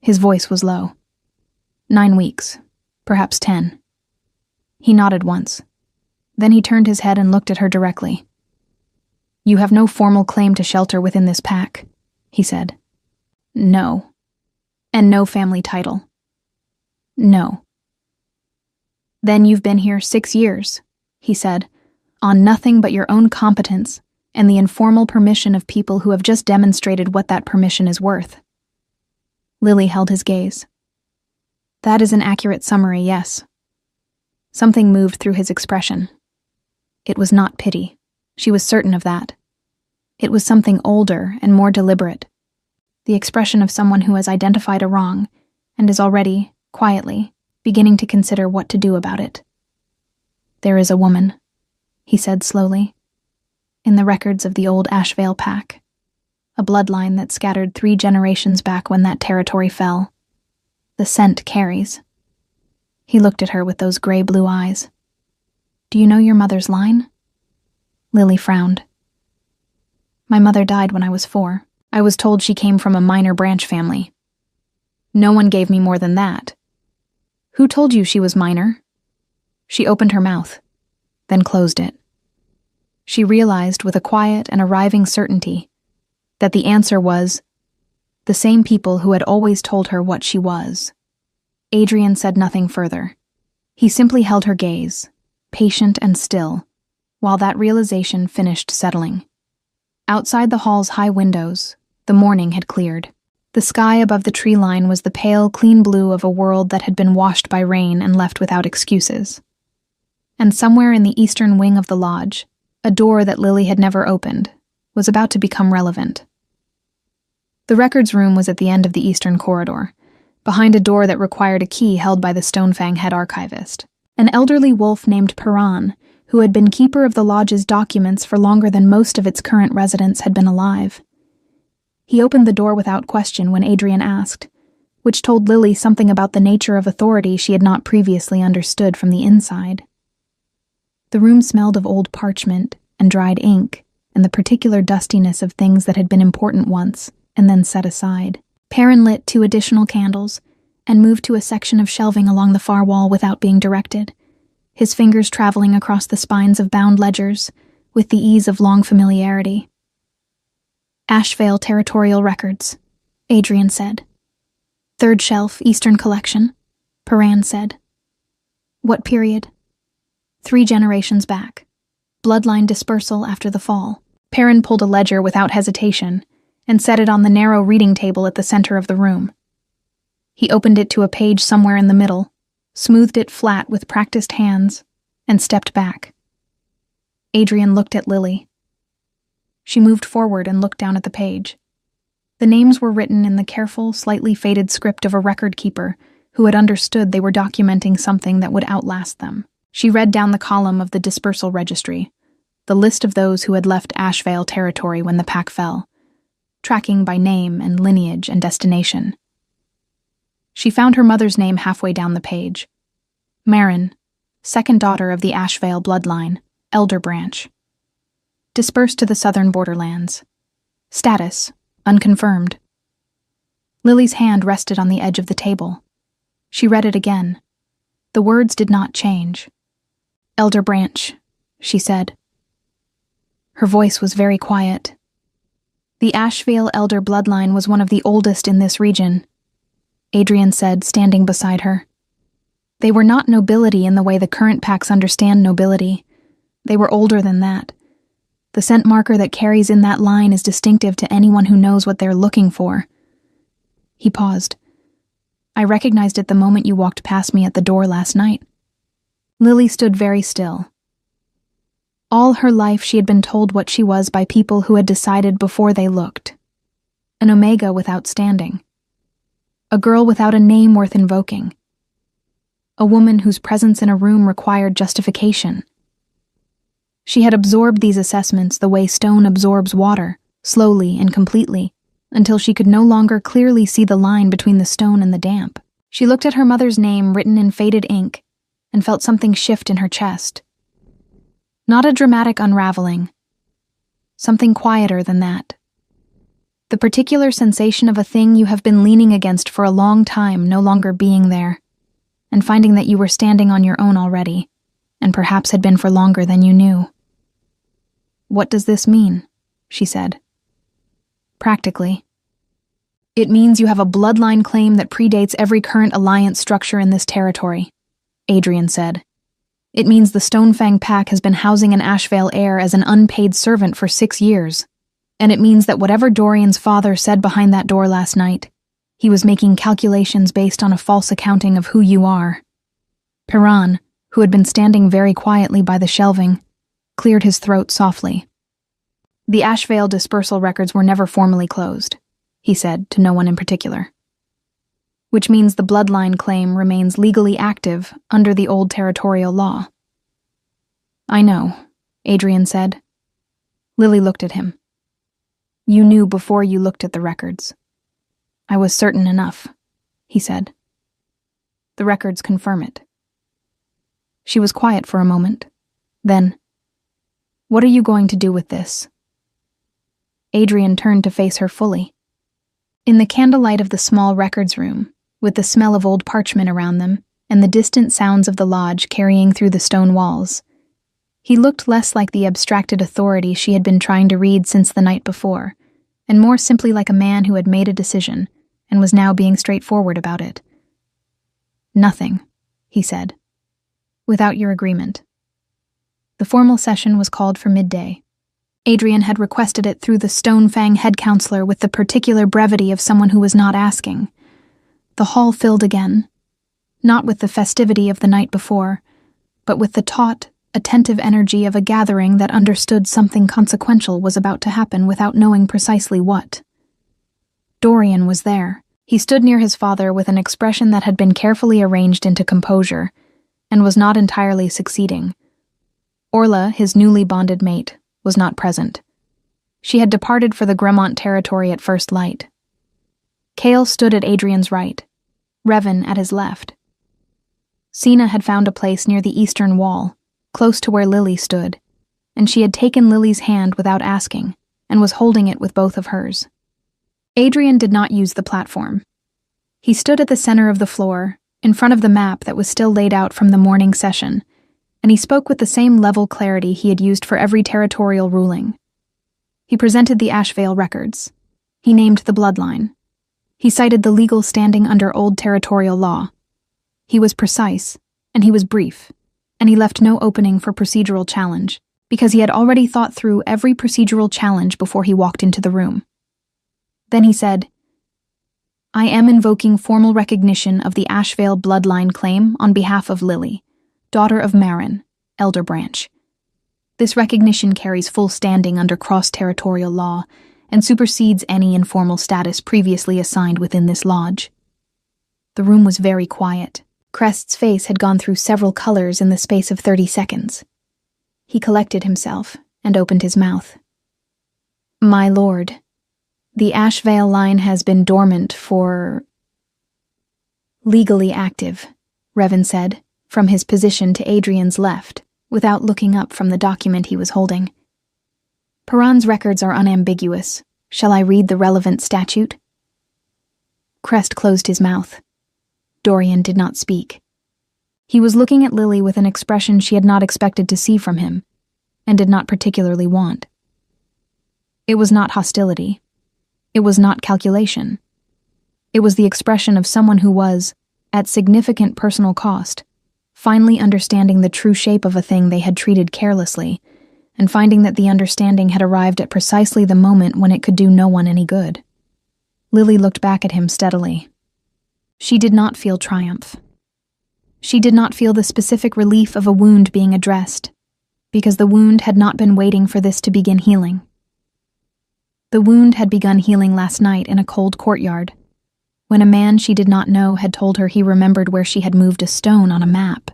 His voice was low. 9 weeks, perhaps 10. He nodded once. Then he turned his head and looked at her directly. "You have no formal claim to shelter within this pack," he said. "No. And no family title." "No." "Then you've been here 6 years," he said, "on nothing but your own competence and the informal permission of people who have just demonstrated what that permission is worth." Lily held his gaze. "That is an accurate summary, yes." Something moved through his expression. It was not pity. She was certain of that. It was something older and more deliberate. The expression of someone who has identified a wrong and is already, quietly, beginning to consider what to do about it. "There is a woman," he said slowly, "in the records of the old Ashvale pack, a bloodline that scattered 3 generations back when that territory fell. The scent carries." He looked at her with those gray-blue eyes. "Do you know your mother's line?" Lily frowned. "My mother died when I was 4. I was told she came from a minor branch family. No one gave me more than that." "Who told you she was minor?" She opened her mouth, then closed it. She realized with a quiet and arriving certainty that the answer was the same people who had always told her what she was. Adrian said nothing further. He simply held her gaze, patient and still, while that realization finished settling. Outside the hall's high windows, the morning had cleared. The sky above the tree line was the pale, clean blue of a world that had been washed by rain and left without excuses. And somewhere in the eastern wing of the lodge, a door that Lily had never opened was about to become relevant. The records room was at the end of the eastern corridor, behind a door that required a key held by the Stonefang head archivist. An elderly wolf named Piran, who had been keeper of the lodge's documents for longer than most of its current residents had been alive. He opened the door without question when Adrian asked, which told Lily something about the nature of authority she had not previously understood from the inside. The room smelled of old parchment and dried ink and the particular dustiness of things that had been important once and then set aside. Perrin lit 2 additional candles and moved to a section of shelving along the far wall without being directed, his fingers traveling across the spines of bound ledgers with the ease of long familiarity. "Ashvale Territorial Records," Adrian said. "Third shelf, Eastern Collection," Piran said. "What period?" 3 generations back. Bloodline dispersal after the fall. Perrin pulled a ledger without hesitation and set it on the narrow reading table at the center of the room. He opened it to a page somewhere in the middle, smoothed it flat with practiced hands, and stepped back. Adrian looked at Lily. She moved forward and looked down at the page. The names were written in the careful, slightly faded script of a record keeper who had understood they were documenting something that would outlast them. She read down the column of the dispersal registry, the list of those who had left Ashvale territory when the pack fell, tracking by name and lineage and destination. She found her mother's name halfway down the page. Marin, second daughter of the Ashvale bloodline, elder branch. Dispersed to the southern borderlands. Status, unconfirmed. Lily's hand rested on the edge of the table. She read it again. The words did not change. "Elder branch," she said. Her voice was very quiet. "The Ashvale elder bloodline was one of the oldest in this region," Adrian said, standing beside her. "They were not nobility in the way the current packs understand nobility. They were older than that. The scent marker that carries in that line is distinctive to anyone who knows what they're looking for." He paused. "I recognized it the moment you walked past me at the door last night." Lily stood very still. All her life she had been told what she was by people who had decided before they looked. An Omega without standing. A girl without a name worth invoking. a woman whose presence in a room required justification. She had absorbed these assessments the way stone absorbs water, slowly and completely, until she could no longer clearly see the line between the stone and the damp. She looked at her mother's name written in faded ink and felt something shift in her chest. Not a dramatic unraveling, something quieter than that. The particular sensation of a thing you have been leaning against for a long time no longer being there, and finding that you were standing on your own already, and perhaps had been for longer than you knew. "What does this mean?" she said. "Practically, it means you have a bloodline claim that predates every current alliance structure in this territory," Adrian said. "It means the Stonefang Pack has been housing an Ashvale heir as an unpaid servant for 6 years, and it means that whatever Dorian's father said behind that door last night, he was making calculations based on a false accounting of who you are." Piran, who had been standing very quietly by the shelving, cleared his throat softly. "The Ashvale dispersal records were never formally closed," he said to no one in particular. "Which means the bloodline claim remains legally active under the old territorial law." "I know," Adrian said. Lily looked at him. "You knew before you looked at the records." "I was certain enough," he said. "The records confirm it." She was quiet for a moment. Then, "What are you going to do with this?" Adrian turned to face her fully. In the candlelight of the small records room, with the smell of old parchment around them and the distant sounds of the lodge carrying through the stone walls, he looked less like the abstracted authority she had been trying to read since the night before, and more simply like a man who had made a decision and was now being straightforward about it. "Nothing," he said, "without your agreement." The formal session was called for midday. Adrian had requested it through the Stonefang head counselor with the particular brevity of someone who was not asking. The hall filled again, not with the festivity of the night before, but with the taut, attentive energy of a gathering that understood something consequential was about to happen without knowing precisely what. Dorian was there. He stood near his father with an expression that had been carefully arranged into composure, and was not entirely succeeding. Orla, his newly bonded mate, was not present. She had departed for the Gremont territory at first light. Kale stood at Adrian's right, Revan at his left. Sina had found a place near the eastern wall, close to where Lily stood, and she had taken Lily's hand without asking, and was holding it with both of hers. Adrian did not use the platform. He stood at the center of the floor, in front of the map that was still laid out from the morning session, and he spoke with the same level clarity he had used for every territorial ruling. He presented the Ashvale records. He named the bloodline. He cited the legal standing under old territorial law. He was precise, and he was brief, and he left no opening for procedural challenge, because he had already thought through every procedural challenge before he walked into the room. Then he said, "I am invoking formal recognition of the Ashvale bloodline claim on behalf of Lily, daughter of Marin, Elder Branch. This recognition carries full standing under cross-territorial law and supersedes any informal status previously assigned within this lodge." The room was very quiet. Crest's face had gone through several colors in the space of 30 seconds. He collected himself and opened his mouth. "My lord, the Ashvale line has been dormant for..." "Legally active," Revan said, from his position to Adrian's left, without looking up from the document he was holding. "Piran's records are unambiguous. Shall I read the relevant statute?" Crest closed his mouth. Dorian did not speak. He was looking at Lily with an expression she had not expected to see from him, and did not particularly want. It was not hostility. It was not calculation. It was the expression of someone who was, at significant personal cost, finally understanding the true shape of a thing they had treated carelessly, and finding that the understanding had arrived at precisely the moment when it could do no one any good. Lily looked back at him steadily. She did not feel triumph. She did not feel the specific relief of a wound being addressed, because the wound had not been waiting for this to begin healing. The wound had begun healing last night in a cold courtyard, when a man she did not know had told her he remembered where she had moved a stone on a map.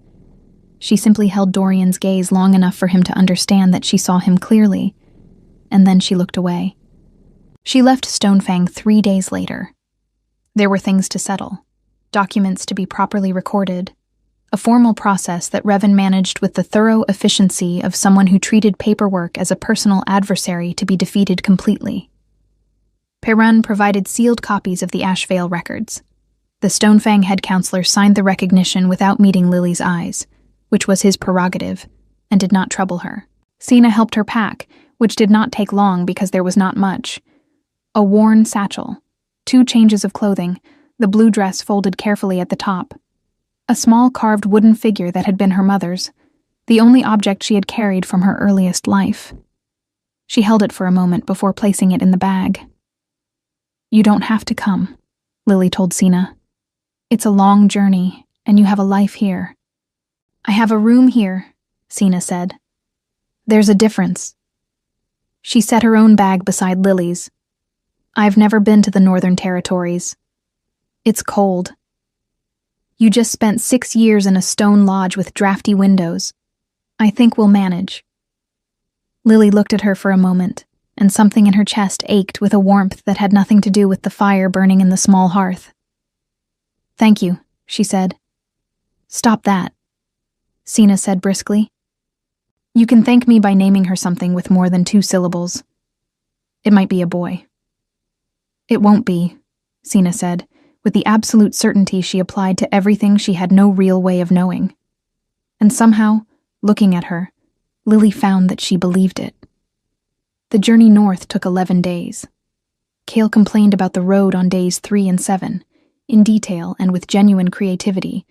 She simply held Dorian's gaze long enough for him to understand that she saw him clearly, and then she looked away. She left Stonefang 3 days later. There were things to settle, documents to be properly recorded, a formal process that Revan managed with the thorough efficiency of someone who treated paperwork as a personal adversary to be defeated completely. Perun provided sealed copies of the Ashvale records. The Stonefang head counselor signed the recognition without meeting Lily's eyes, which was his prerogative, and did not trouble her. Sina helped her pack, which did not take long because there was not much. A worn satchel, 2 changes of clothing, the blue dress folded carefully at the top, a small carved wooden figure that had been her mother's, the only object she had carried from her earliest life. She held it for a moment before placing it in the bag. "You don't have to come," Lily told Sina. "It's a long journey, and you have a life here." "I have a room here," Sina said. "There's a difference." She set her own bag beside Lily's. "I've never been to the Northern Territories. It's cold. You just spent 6 years in a stone lodge with drafty windows. I think we'll manage." Lily looked at her for a moment, and something in her chest ached with a warmth that had nothing to do with the fire burning in the small hearth. "Thank you," she said. "Stop that," Sina said briskly. "You can thank me by naming her something with more than 2 syllables. It might be a boy." "It won't be," Sina said, with the absolute certainty she applied to everything she had no real way of knowing. And somehow, looking at her, Lily found that she believed it. The journey north took 11 days. Kale complained about the road on days 3 and 7, in detail and with genuine creativity,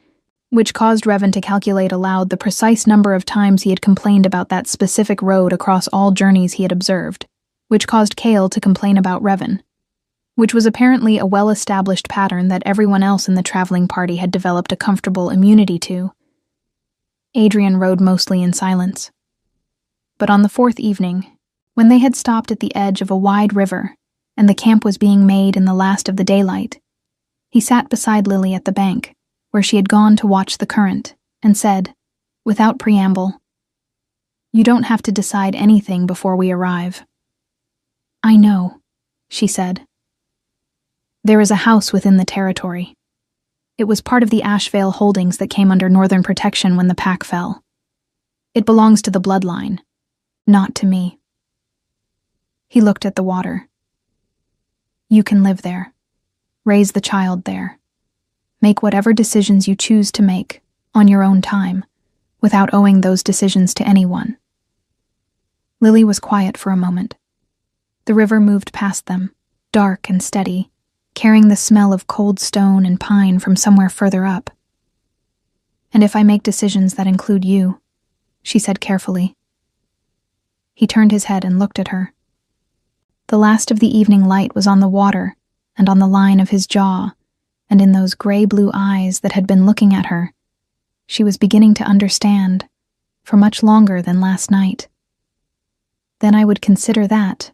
which caused Revan to calculate aloud the precise number of times he had complained about that specific road across all journeys he had observed, which caused Kale to complain about Revan, which was apparently a well-established pattern that everyone else in the traveling party had developed a comfortable immunity to. Adrian rode mostly in silence. But on the 4th evening, when they had stopped at the edge of a wide river and the camp was being made in the last of the daylight, he sat beside Lily at the bank, where she had gone to watch the current, and said, without preamble, "You don't have to decide anything before we arrive." "I know," she said. "There is a house within the territory. It was part of the Ashvale holdings that came under Northern protection when the pack fell. It belongs to the bloodline, not to me." He looked at the water. "You can live there. Raise the child there. Make whatever decisions you choose to make, on your own time, without owing those decisions to anyone." Lily was quiet for a moment. The river moved past them, dark and steady, carrying the smell of cold stone and pine from somewhere further up. "And if I make decisions that include you," she said carefully. He turned his head and looked at her. The last of the evening light was on the water and on the line of his jaw, and in those gray-blue eyes that had been looking at her, she was beginning to understand, for much longer than last night. "Then I would consider that,"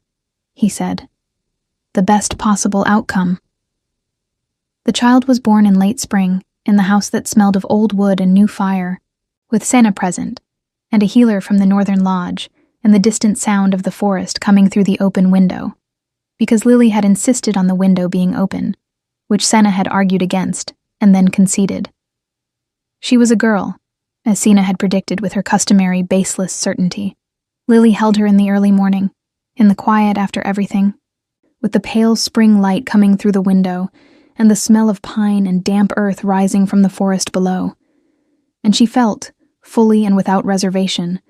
he said, "the best possible outcome." The child was born in late spring, in the house that smelled of old wood and new fire, with Senna present, and a healer from the Northern Lodge, and the distant sound of the forest coming through the open window, because Lily had insisted on the window being open, which Senna had argued against, and then conceded. She was a girl, as Sina had predicted with her customary baseless certainty. Lily held her in the early morning, in the quiet after everything, with the pale spring light coming through the window, and the smell of pine and damp earth rising from the forest below. And she felt, fully and without reservation,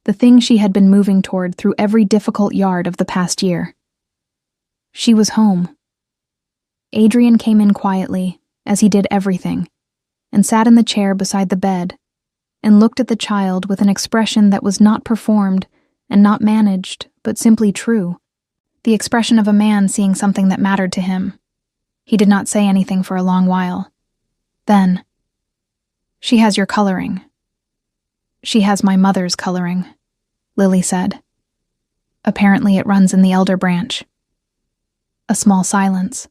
the thing she had been moving toward through every difficult yard of the past year. She was home. Adrian came in quietly, as he did everything, and sat in the chair beside the bed, and looked at the child with an expression that was not performed and not managed, but simply true, the expression of a man seeing something that mattered to him. He did not say anything for a long while. Then, "She has your coloring." "She has my mother's coloring," Lily said. "Apparently it runs in the elder branch." A small silence.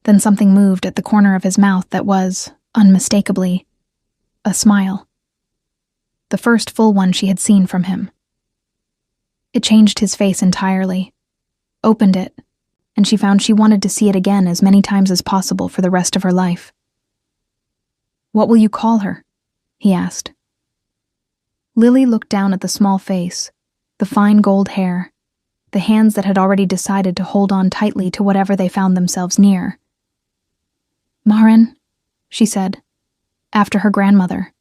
Then something moved at the corner of his mouth that was, unmistakably, a smile. The first full one she had seen from him. It changed his face entirely, opened it, and she found she wanted to see it again as many times as possible for the rest of her life. "What will you call her?" he asked. Lily looked down at the small face, the fine gold hair, the hands that had already decided to hold on tightly to whatever they found themselves near. "Maren," she said, after her grandmother.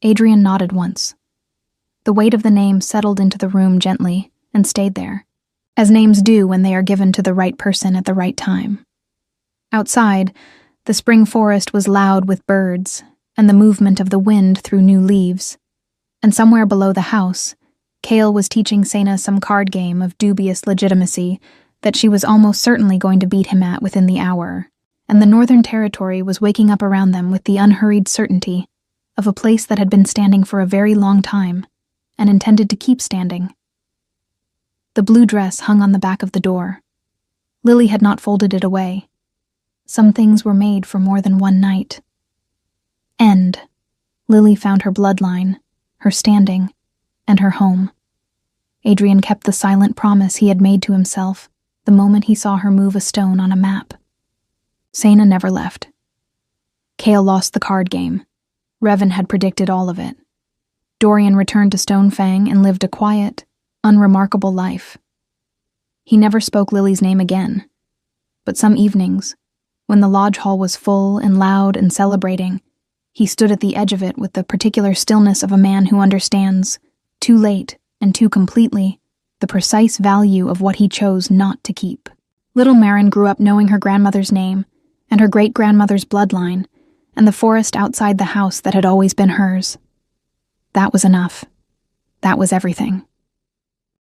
Adrian nodded once. The weight of the name settled into the room gently and stayed there, as names do when they are given to the right person at the right time. Outside, the spring forest was loud with birds and the movement of the wind through new leaves, and somewhere below the house, Kale was teaching Sena some card game of dubious legitimacy that she was almost certainly going to beat him at within the hour, and the Northern Territory was waking up around them with the unhurried certainty of a place that had been standing for a very long time and intended to keep standing. The blue dress hung on the back of the door. Lily had not folded it away. Some things were made for more than one night. End. Lily found her bloodline, her standing, and her home. Adrian kept the silent promise he had made to himself the moment he saw her move a stone on a map. Sena never left. Kale lost the card game. Revan had predicted all of it. Dorian returned to Stonefang and lived a quiet, unremarkable life. He never spoke Lily's name again, but some evenings, when the lodge hall was full and loud and celebrating, he stood at the edge of it with the particular stillness of a man who understands, too late and too completely, the precise value of what he chose not to keep. Little Maren grew up knowing her grandmother's name and her great-grandmother's bloodline and the forest outside the house that had always been hers. That was enough. That was everything.